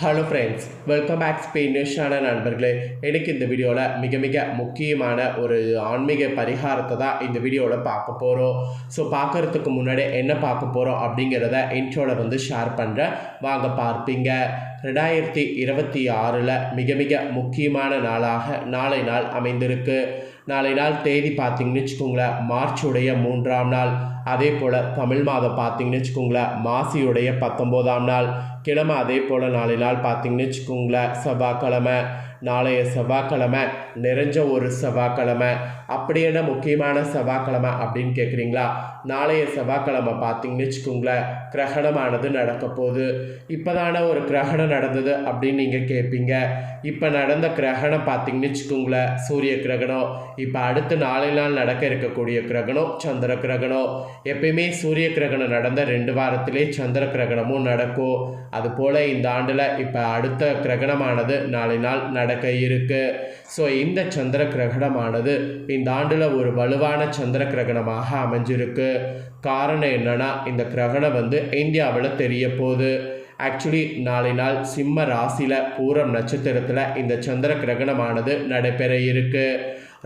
Hello friends, welcome back Spain நியூஸான நண்பர்களே. எனக்கு இந்த வீடியோவில் மிக முக்கியமான ஒரு ஆன்மீக பரிகாரத்தை தான் இந்த வீடியோவில் பார்க்க போகிறோம். ஸோ பார்க்குறதுக்கு முன்னாடி என்ன பார்க்க போகிறோம் அப்படிங்கிறத இன்ட்ரோவில் வந்து ஷேர் பண்ணுறேன், வாங்க பார்ப்பீங்க. 2026 மிக முக்கியமான நாளாக நாளை நாள் அமைந்திருக்கு. நாளை நாள் தேதி பார்த்திங்கன்னு வச்சுக்கோங்களேன், மார்ச்சுடைய 3ஆம் நாள். அதே போல் தமிழ் மாதம் பார்த்திங்கன்னு வச்சுக்கோங்களேன், மாசியுடைய 19ஆம் நாள். கிழமை அதே போல் நாளை நாள் பார்த்திங்கன்னு வச்சுக்கோங்களேன், செவ்வாய்க்கிழமை. நாளைய செவ்வாய்க்கிழமை நிறைஞ்ச ஒரு செவ்வாய்க்கிழமை. அப்படி என்ன முக்கியமான செவ்வாய்க்கிழமை அப்படின்னு கேட்குறீங்களா? நாளைய செவ்வாய்க்கிழமை பார்த்திங்கன்னு வச்சுக்கோங்களேன், கிரகணமானது நடக்க போகுது. இப்போ தானே ஒரு கிரகணம் நடந்தது அப்படின்னு நீங்கள் கேட்பீங்க. இப்போ நடந்த கிரகணம் பார்த்திங்கன்னு வச்சுக்கோங்களேன், சூரிய கிரகணம். இப்போ அடுத்து நாளை நாள் நடக்க இருக்கக்கூடிய கிரகணம் சந்திர கிரகணம். எப்பயுமே சூரிய கிரகணம் நடந்த 2 வாரத்திலே சந்திர கிரகணமும் நடக்கும். அதுபோல் இந்த ஆண்டில் இப்போ அடுத்த கிரகணமானது நாளை நாள் நடக்க இருக்கு. ஸோ இந்த சந்திர கிரகணமானது இந்த ஆண்டில் ஒரு வலுவான சந்திர கிரகணமாக அமைஞ்சிருக்கு. காரணம் என்னன்னா, இந்த கிரகணம் வந்து இந்தியாவில் தெரிய போகுது. ஆக்சுவலி நாளை நாள் சிம்ம ராசியில் பூரம் நட்சத்திரத்தில் இந்த சந்திர கிரகணமானது நடைபெற இருக்கு.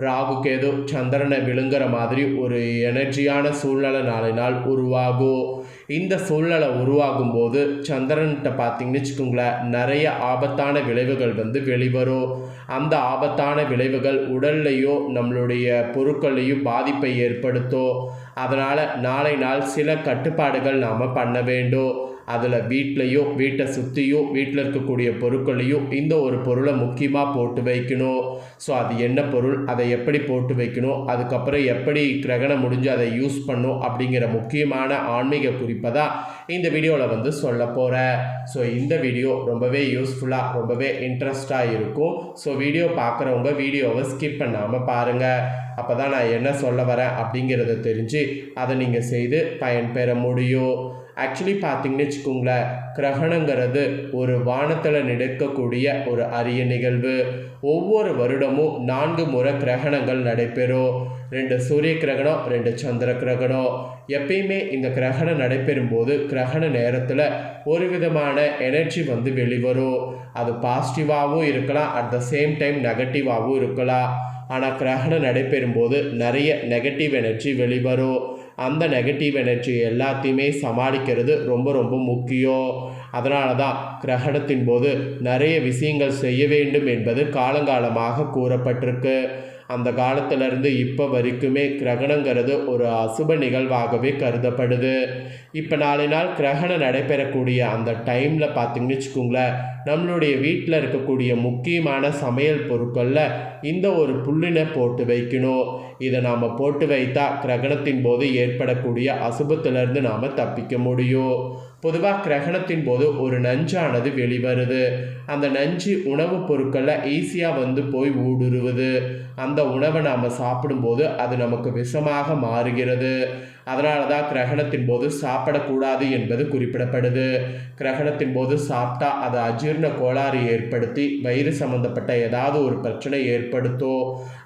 ராகு கேது சந்திரனை விழுங்குற மாதிரி ஒரு எனர்ஜியான சூழ்நிலை நாளை நாள் உருவாகும். இந்த சூழ்நிலை உருவாகும் போது சந்திரன்கிட்ட பார்த்திங்கன்னு வச்சுக்கோங்களேன், நிறைய ஆபத்தான விளைவுகள் வந்து வெளிவரும். அந்த ஆபத்தான விளைவுகள் உடல்லையோ நம்மளுடைய பொருட்களையும் பாதிப்பை ஏற்படுத்தும். அதனால் நாளை நாள் சில கட்டுப்பாடுகள் நாம் பண்ண வேண்டும். அதில் வீட்லையோ வீட்டை சுற்றியோ வீட்டில் இருக்கக்கூடிய பொருட்களையும் இந்த ஒரு பொருளை முக்கியமாக போட்டு வைக்கணும். ஸோ அது என்ன பொருள், அதை எப்படி போட்டு வைக்கணும், அதுக்கப்புறம் எப்படி கிரகணம் முடிஞ்சு அதை யூஸ் பண்ணும் அப்படிங்கிற முக்கியமான ஆன்மீக குறிப்பை தான் இந்த வீடியோவில் வந்து சொல்ல போகிறேன். ஸோ இந்த வீடியோ ரொம்பவே யூஸ்ஃபுல்லாக ரொம்பவே இன்ட்ரெஸ்டாக இருக்கும். ஸோ வீடியோ பார்க்குறவங்க வீடியோவை ஸ்கிப் பண்ணாமல் பாருங்கள். அப்போ தான் நான் என்ன சொல்ல வரேன் அப்படிங்கிறத தெரிஞ்சு அதை நீங்கள் செய்து பயன்பெற முடியும். ஆக்சுவலி பார்த்திங்கன்னு வச்சுக்கோங்களேன், கிரகணங்கிறது ஒரு வானத்தில் நடக்கக்கூடிய ஒரு அரிய நிகழ்வு. ஒவ்வொரு வருடமும் 4 முறை கிரகணங்கள் நடைபெறும். 2 சூரிய கிரகணம், 2 சந்திர கிரகணம். எப்பயுமே இந்த கிரகணம் நடைபெறும் போது கிரகண நேரத்தில் ஒரு விதமான எனர்ஜி வந்து வெளிவரும். அது பாசிட்டிவாகவும் இருக்கலாம், அட் த சேம் டைம் நெகட்டிவாகவும் இருக்கலாம். ஆனால் கிரகணம் நடைபெறும் போது நிறைய நெகட்டிவ் எனர்ஜி வெளிவரும். அந்த நெகட்டிவ் எனர்ஜி எல்லாத்தையுமே சமாளிக்கிறது ரொம்ப முக்கியம். அதனால தான் கிரகணத்தின் போது நிறைய விஷயங்கள் செய்ய வேண்டும் என்பது காலங்காலமாக கூறப்பட்டிருக்கு. அந்த காலத்திலேருந்து இப்போ வரைக்குமே கிரகணங்கிறது ஒரு அசுப நிகழ்வாகவே கருதப்படுது. இப்போ நாளை நாள் கிரகணம் நடைபெறக்கூடிய அந்த டைமில் பார்த்திங்கன்னு வச்சுக்கோங்களேன், நம்மளுடைய வீட்டில் இருக்கக்கூடிய முக்கியமான சமையல் பொருட்களில் இந்த ஒரு புல்லினை போட்டு வைக்கணும். இதை நாம் போட்டு வைத்தா கிரகணத்தின் போது ஏற்படக்கூடிய அசுபத்திலிருந்து நாம் தப்பிக்க முடியும். பொதுவாக கிரகணத்தின் போது ஒரு நஞ்சானது வெளிவருது. அந்த நஞ்சு உணவுப் பொருட்களில் ஈஸியாக வந்து போய் ஊடுருவுது. அந்த உணவை நாம் சாப்பிடும்போது அது நமக்கு விஷமாக மாறுகிறது. அதனால தான் கிரகணத்தின் போது சாப்பிடக்கூடாது என்பது குறிப்பிடப்படுது. கிரகணத்தின் போது சாப்பிட்டா அது அஜீரண கோளாறு ஏற்படுத்தி வயிறு சம்பந்தப்பட்ட ஏதாவது ஒரு பிரச்சனை ஏற்படுத்தும்.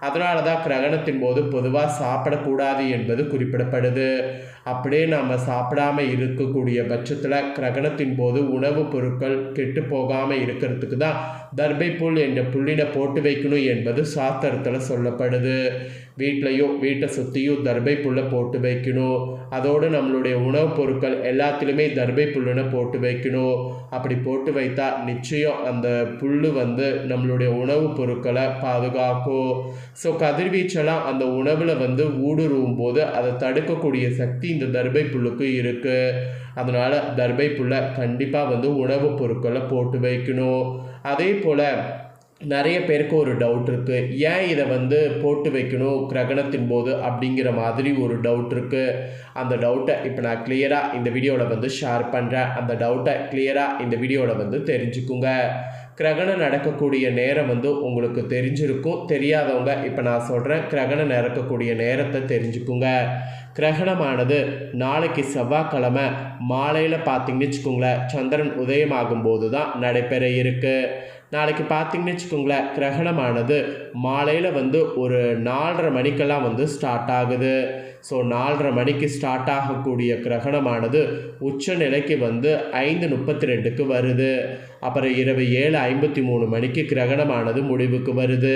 அதனால தான் கிரகணத்தின் போது பொதுவாக சாப்பிடக்கூடாது என்பது குறிப்பிடப்படுது. அப்படியே நாம் சாப்பிடாம இருக்கக்கூடிய பட்சத்தில் கிரகணத்தின் போது உணவுப் பொருட்கள் கெட்டு போகாமல் இருக்கிறதுக்கு தான் தர்பை புல் என்ற புல்லினை போட்டு வைக்கணும் என்பது சாஸ்திரத்தில் சொல்லப்படுது. வீட்டை சுற்றியும் தர்பை புல்லை போட்டு வைக்கணும். அதோடு நம்மளுடைய உணவுப் பொருட்கள் எல்லாத்திலுமே தர்பை புல்லுன்னு போட்டு வைக்கணும். அப்படி போட்டு வைத்தா நிச்சயம் அந்த புல் வந்து நம்மளுடைய உணவுப் பொருட்களை பாதுகாக்கும். ஸோ கதிர்வீச்செல்லாம் அந்த உணவில் வந்து ஊடுருவும் போது அதை தடுக்கக்கூடிய சக்தி இந்த தர்பை புல்லுக்கு இருக்குது. அதனால் தர்பை புல்லை கண்டிப்பாக வந்து உணவுப் பொருட்களை போட்டு வைக்கணும். அதே போல் நிறைய பேருக்கு ஒரு டவுட் இருக்குது, ஏன் இதை வந்து போட்டு வைக்கணும் கிரகணத்தின் போது அப்படிங்கிற மாதிரி ஒரு டவுட் இருக்குது. அந்த டவுட்டை இப்போ நான் கிளியராக இந்த வீடியோவில் வந்து ஷேர் பண்ணுறேன். அந்த டவுட்டை கிளியராக இந்த வீடியோவில் வந்து தெரிஞ்சுக்குங்க. கிரகணம் நடக்கக்கூடிய நேரம் வந்து உங்களுக்கு தெரிஞ்சிருக்கும். தெரியாதவங்க இப்போ நான் சொல்கிறேன், கிரகணம் நடக்கக்கூடிய நேரத்தை தெரிஞ்சுக்குங்க. கிரகணமானது நாளைக்கு செவ்வாய்க்கிழமை மாலையில் பார்த்திங்கன்னு வச்சுக்கோங்களேன், சந்திரன் உதயமாகும் போது தான் நடைபெற இருக்குது. நாளைக்கு பார்த்தீங்கன்னு வச்சுக்கோங்களேன், கிரகணமானது மாலையில் வந்து ஒரு 4:30 மணிக்கெல்லாம் வந்து ஸ்டார்ட் ஆகுது. ஸோ 4:30 மணிக்கு ஸ்டார்ட் ஆகக்கூடிய கிரகணமானது உச்ச நிலைக்கு வந்து 5:32க்கு வருது. அப்புறம் இரவு 7:53 மணிக்கு கிரகணமானது முடிவுக்கு வருது.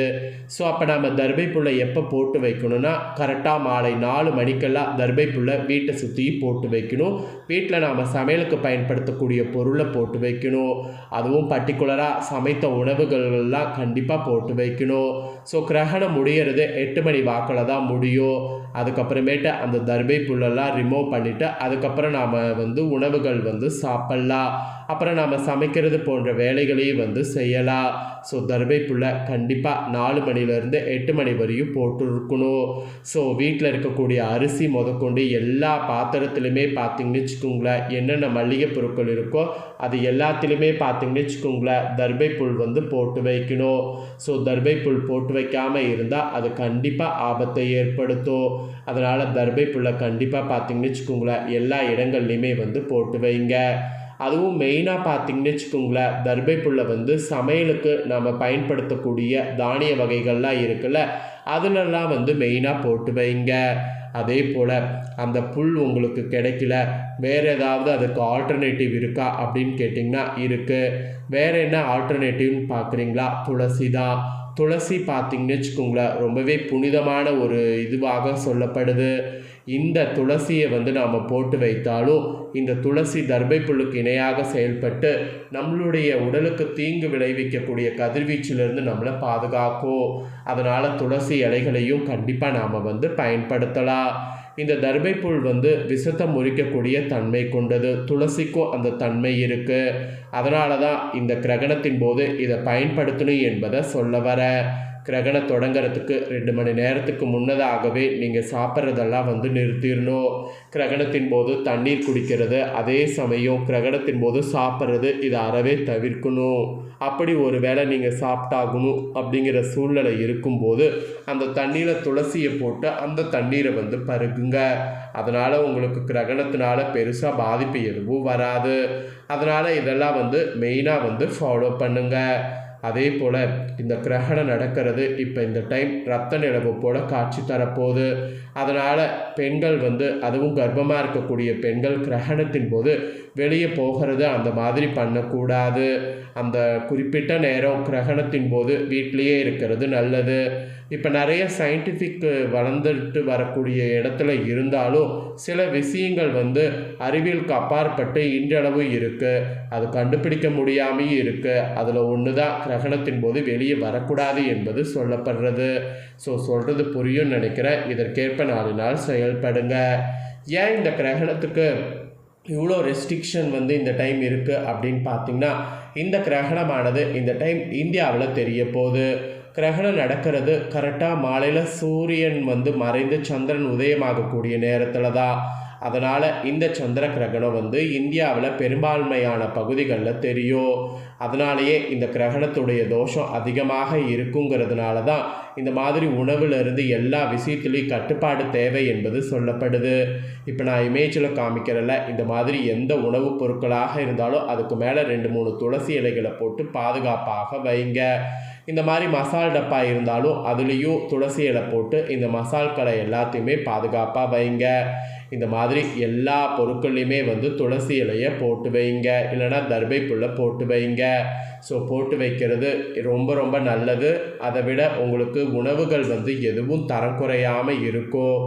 ஸோ அப்போ நம்ம தர்பை புல்லை எப்போ போட்டு வைக்கணும்னா, கரெக்டாக மாலை 4 மணிக்கெல்லாம் தர்பை புல்லை வீட்டை சுற்றி போட்டு வைக்கணும். வீட்டில் நாம் சமையலுக்கு பயன்படுத்தக்கூடிய பொருளை போட்டு வைக்கணும். அதுவும் பர்டிகுலராக சமைத்த உணவுகள்லாம் கண்டிப்பாக போட்டு வைக்கணும். ஸோ கிரகணம் முடிகிறது 8 மணி வாக்கில் தான் முடியும். அதுக்கப்புறமேட்டு அந்த தர்பை புல்லெல்லாம் ரிமூவ் பண்ணிவிட்டு அதுக்கப்புறம் நாம் வந்து உணவுகள் வந்து சாப்பிட்லாம். அப்புறம் நாம் சமைக்கிறது போன்ற வேலைகளையும் வந்து செய்யலாம். ஸோ தர்பை புல்லை கண்டிப்பாக 4 மணிலேருந்து 8 மணி வரையும் போட்டு இருக்கணும். ஸோ வீட்டில் இருக்கக்கூடிய அரிசி முதற்கொண்டு எல்லா பாத்திரத்துலையுமே பார்த்திங்கன்னு வச்சுக்கோங்களேன், என்னென்ன மளிகை பொருட்கள் இருக்கோ அது எல்லாத்துலேயுமே பார்த்திங்கன்னு வச்சுக்கோங்களேன், தர்பை புல் வந்து போட்டு வைக்கணும். ஸோ தர்பை புல் போட்டு வைக்காமல் இருந்தால் அது கண்டிப்பாக ஆபத்தை ஏற்படுத்தும். அதனால் தர்பை புல்லை கண்டிப்பாக பார்த்திங்கன்னு வச்சுக்கோங்களேன், எல்லா இடங்கள்லையுமே வந்து போட்டு வைங்க. அதுவும் மெயினாக பார்த்திங்கன்னு வச்சுக்கோங்களேன், தர்பை புல்லை வந்து சமையலுக்கு நம்ம பயன்படுத்தக்கூடிய தானிய வகைகள்லாம் இருக்குல்ல, அதுலெல்லாம் வந்து மெயினாக போட்டு வைங்க. அதே போல் அந்த புல் உங்களுக்கு கிடைக்கல, வேறு ஏதாவது அதுக்கு ஆல்டர்னேட்டிவ் இருக்கா அப்படின்னு கேட்டிங்கன்னா இருக்குது. வேறு என்ன ஆல்டர்னேட்டிவ்னு பார்க்குறீங்களா? துளசி தான். துளசி பார்த்திங்கன்னு வச்சுக்கோங்களேன், ரொம்பவே புனிதமான ஒரு இதுவாக சொல்லப்படுது. இந்த துளசியை வந்து நாம் போட்டு வைத்தாலும் இந்த துளசி தர்பை புல்லுக்கு இணையாக செயல்பட்டு நம்மளுடைய உடலுக்கு தீங்கு விளைவிக்கக்கூடிய கதிர்வீச்சிலிருந்து நம்மளை பாதுகாக்கும். அதனால் துளசி இலைகளையும் கண்டிப்பாக நாம் வந்து பயன்படுத்தலாம். இந்த தர்பை புல் வந்து விஷத்தை முறிக்கக்கூடிய தன்மை கொண்டது. துளசிக்கும் அந்த தன்மை இருக்குது. அதனால தான் இந்த கிரகணத்தின் போது இதை பயன்படுத்தணும் என்பதை சொல்ல வர. கிரகணம் தொடங்கிறதுக்கு 2 மணி நேரத்துக்கு முன்னதாகவே நீங்கள் சாப்பிட்றதெல்லாம் வந்து நிறுத்திடணும். கிரகணத்தின் போது தண்ணீர் குடிக்கிறது, அதே சமயம் கிரகணத்தின் போது சாப்பிட்றது, இதை அறவே தவிர்க்கணும். அப்படி ஒரு வேளை நீங்கள் சாப்பிட்டாகணும் அப்படிங்கிற சூழ்நிலை இருக்கும்போது அந்த தண்ணீரில் துளசியை போட்டு அந்த தண்ணீரை வந்து பருகுங்க. அதனால் உங்களுக்கு கிரகணத்தினால பெருசாக பாதிப்பு எதுவும் வராது. அதனால் இதெல்லாம் வந்து மெயினாக வந்து ஃபாலோ பண்ணுங்கள். அதே போல் இந்த கிரகணம் நடக்கிறது இப்போ இந்த டைம் ரத்த நிலவு போல் காட்சி தரப்போகுது. அதனால் பெண்கள் வந்து, அதுவும் கர்ப்பமாக இருக்கக்கூடிய பெண்கள் கிரகணத்தின் போது வெளியே போகிறது அந்த மாதிரி பண்ணக்கூடாது. அந்த குறிப்பிட்ட நேரம் கிரகணத்தின் போது வீட்டிலையே இருக்கிறது நல்லது. இப்போ நிறைய சயின்டிஃபிக் வளர்ந்துட்டு வரக்கூடிய இடத்துல இருந்தாலும் சில விஷயங்கள் வந்து அறிவியலுக்கு அப்பாற்பட்டு இன்றளவு இருக்குது. அது கண்டுபிடிக்க முடியாமையும் இருக்குது. அதில் ஒன்று தான் கிரகணத்தின் போது வெளியே வரக்கூடாது என்பது சொல்லப்படுறது. ஸோ சொல்கிறது புரியும்னு நினைக்கிறேன். இதற்கேற்ப 4 நாள் செயல்படுங்க. ஏன் இந்த கிரகணத்துக்கு இவ்வளோ ரெஸ்ட்ரிக்ஷன் வந்து இந்த டைம் இருக்குது அப்படின்னு பார்த்திங்கன்னா, இந்த கிரகணமானது இந்த டைம் இந்தியாவில் தெரிய போகுது. கிரகணம் நடக்கிறது கரெக்டாக மாலையில் சூரியன் வந்து மறைந்து சந்திரன் உதயமாகக்கூடிய நேரத்தில் தான். அதனால் இந்த சந்திர கிரகணம் வந்து இந்தியாவில் பெரும்பான்மையான பகுதிகளில் தெரியும். அதனாலேயே இந்த கிரகணத்துடைய தோஷம் அதிகமாக இருக்குங்கிறதுனால தான் இந்த மாதிரி உணவுலேருந்து எல்லா விஷயத்துலேயும் கட்டுப்பாடு தேவை என்பது சொல்லப்படுது. இப்போ நான் இமேஜில் காமிக்கிறல, இந்த மாதிரி எந்த உணவுப் பொருட்களாக இருந்தாலும் அதுக்கு மேலே 2-3 துளசி இலைகளை போட்டு பாதுகாப்பாக வைங்க. இந்த மாதிரி மசால் டப்பா இருந்தாலும் அதுலேயும் துளசி இலை போட்டு இந்த மசால்களை எல்லாத்தையுமே பாதுகாப்பாக வைங்க. இந்த மாதிரி எல்லா பொருட்கள்லையுமே வந்து துளசி இலையை போட்டு வைங்க, இல்லைனா தர்பை புல்லை போட்டு வைங்க. ஸோ போட்டு வைக்கிறது ரொம்ப ரொம்ப நல்லது. அதை விட உங்களுக்கு உணவுகள் வந்து எதுவும் தரம் குறையாமல் இருக்கும்.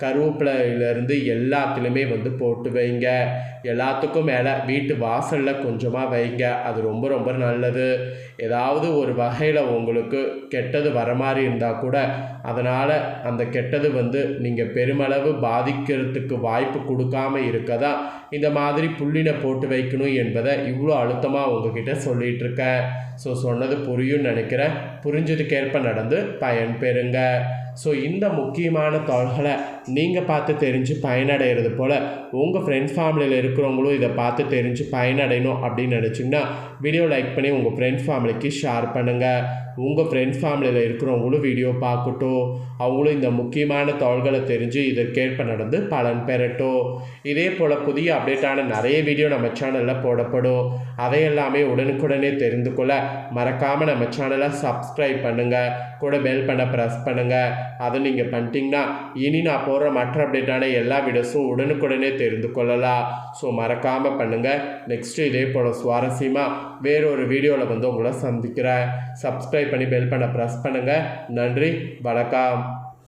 கருவேப்பிலையிலேருந்து எல்லாத்துலேயுமே வந்து போட்டு வைங்க. எல்லாத்துக்கும் மேலே வீட்டு வாசலில் கொஞ்சமாக வைங்க. அது ரொம்ப ரொம்ப நல்லது. ஏதாவது ஒரு வகையில் உங்களுக்கு கெட்டது வர மாதிரி இருந்தால் கூட அதனால் அந்த கெட்டது வந்து நீங்கள் பெருமளவு பாதிக்கிறதுக்கு வாய்ப்பு கொடுக்காம இருக்க தான் இந்த மாதிரி புல்லினை போட்டு வைக்கணும் என்பதை இவ்வளோ அழுத்தமாக உங்ககிட்ட சொல்லிகிட்ருக்கேன். ஸோ சொன்னது புரியும்னு நினைக்கிறேன். புரிஞ்சதுக்கேற்ப நடந்து பயன் பெறுங்க. ஸோ இந்த முக்கியமான தகவல்களை நீங்கள் பார்த்து தெரிஞ்சு பயனடைகிறது போல் உங்கள் ஃப்ரெண்ட்ஸ் ஃபேமிலியில் இருக்கிறவங்களும் இதை பார்த்து தெரிஞ்சு பயனடையணும் அப்படின்னு நினச்சிங்கன்னா வீடியோ லைக் பண்ணி உங்கள் ஃப்ரெண்ட்ஸ் ஃபேமிலிக்கு ஷேர் பண்ணுங்கள். உங்கள் ஃப்ரெண்ட்ஸ் ஃபேமிலியில் இருக்கிறவங்களும் வீடியோ பார்க்கட்டும், அவங்களும் இந்த முக்கியமான தகவல்களை தெரிஞ்சு இதற்கேற்ப நடந்து பலன் பெறட்டும். இதே போல் புதிய அப்டேட்டான நிறைய வீடியோ நம்ம சேனலில் போடப்படும். அதையெல்லாமே உடனுக்குடனே தெரிந்து கொள்ள மறக்காமல் நம்ம சேனலை சப்ஸ்கிரைப் பண்ணுங்கள், கூட பெல் பண்ண ப்ரெஸ் பண்ணுங்கள். அதை நீங்கள் பண்ணிட்டீங்கன்னா இனி நான் போடுற மற்ற அப்டேட்டான எல்லா வீடியோஸும் உடனுக்குடனே தெரிந்து கொள்ளலாம். ஸோ மறக்காமல் பண்ணுங்கள். நெக்ஸ்ட்டு இதே போல் சுவாரஸ்யமாக வேறொரு வீடியோவில் உங்களை சந்திக்கிறேன். சப்ஸ்கிரைப் பண்ணி பெல் பண்ண ப்ரெஸ் பண்ணுங்கள். நன்றி, வணக்கம்.